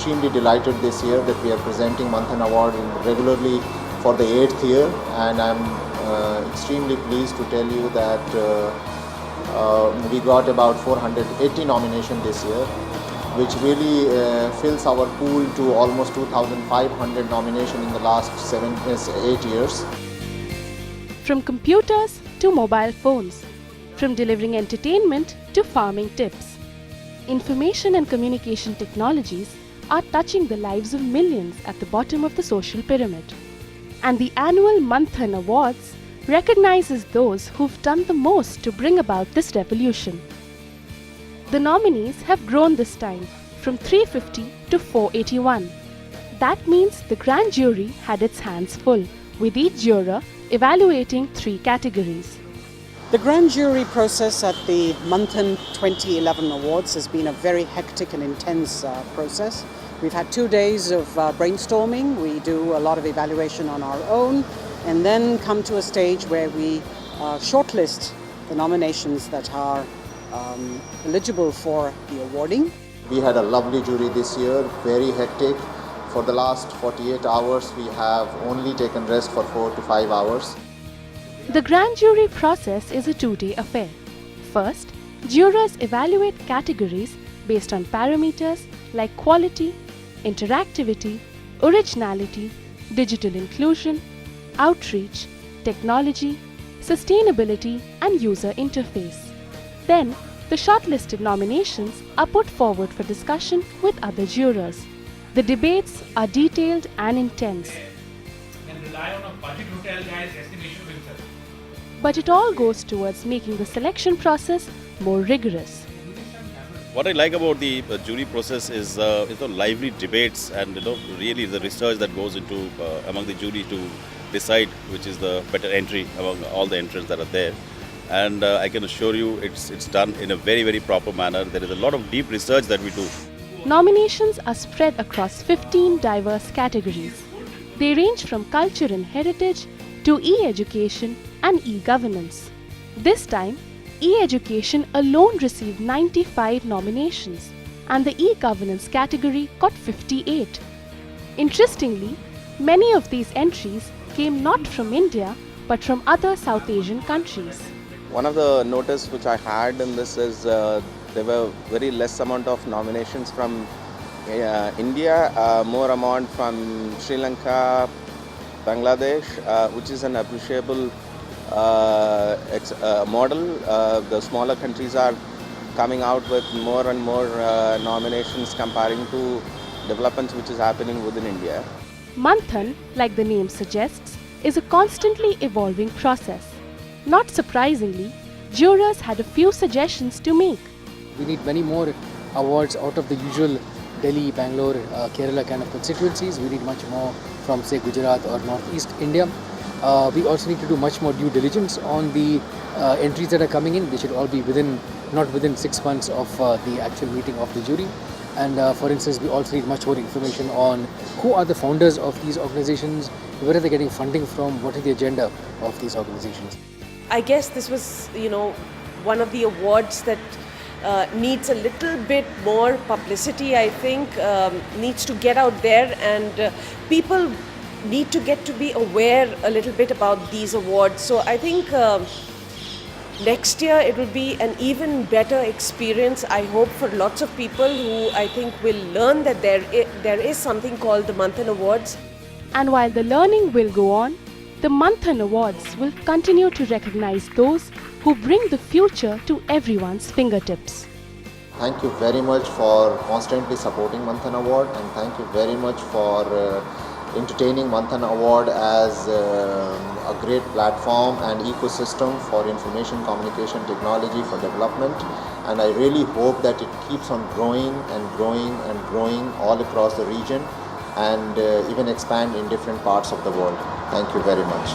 extremely delighted this year that we are presenting Manthan Award regularly for the 8th year, and I'm extremely pleased to tell you that we got about 480 nominations this year, which really fills our pool to almost 2,500 nominations in the last 8 years. From computers to mobile phones, from delivering entertainment to farming tips, information and communication technologies are touching the lives of millions at the bottom of the social pyramid. And the annual Manthan Awards recognizes those who've done the most to bring about this revolution. The nominees have grown this time from 350 to 481. That means the grand jury had its hands full, with each juror evaluating 3 categories. The grand jury process at the Manthan 2011 Awards has been a very hectic and intense process. We've had 2 days of brainstorming. We do a lot of evaluation on our own and then come to a stage where we shortlist the nominations that are eligible for the awarding. We had a lovely jury this year, very hectic. For the last 48 hours, we have only taken rest for 4 to 5 hours. The grand jury process is a 2-day affair. First, jurors evaluate categories based on parameters like quality, interactivity, originality, digital inclusion, outreach, technology, sustainability, and user interface. Then, the shortlisted nominations are put forward for discussion with other jurors. The debates are detailed and intense. And rely on a budget hotel guy's estimation of himself. But it all goes towards making the selection process more rigorous. What I like about the jury process is lively debates and really the research that goes into among the jury to decide which is the better entry among all the entrants that are there. And I can assure you it's done in a very, very proper manner. There is a lot of deep research that we do. Nominations are spread across 15 diverse categories. They range from culture and heritage to e-education and e-governance. This time, e-education alone received 95 nominations and the e-governance category got 58. Interestingly, many of these entries came not from India but from other South Asian countries. One of the notice which I had in this is there were very less amount of nominations from India, more amount from Sri Lanka, Bangladesh, which is an appreciable model. The smaller countries are coming out with more and more nominations comparing to developments which is happening within India. Manthan, like the name suggests, is a constantly evolving process. Not surprisingly, jurors had a few suggestions to make. We need many more awards out of the usual Delhi, Bangalore, Kerala kind of constituencies. We need much more from, say, Gujarat or Northeast India. We also need to do much more due diligence on the entries that are coming in. They should all be not within 6 months of the actual meeting of the jury. And for instance, we also need much more information on who are the founders of these organizations, where are they getting funding from, what is the agenda of these organizations. I guess this was, one of the awards that needs a little bit more publicity, I think, needs to get out there, and people need to get to be aware a little bit about these awards. So I think next year it will be an even better experience, I hope, for lots of people who I think will learn that there is something called the Manthan Awards. And while the learning will go on, the Manthan Awards will continue to recognize those who bring the future to everyone's fingertips. Thank you very much for constantly supporting Manthan Award, and thank you very much for entertaining Manthan Award as a great platform and ecosystem for information communication technology for development. And I really hope that it keeps on growing and growing and growing all across the region and even expand in different parts of the world. Thank you very much.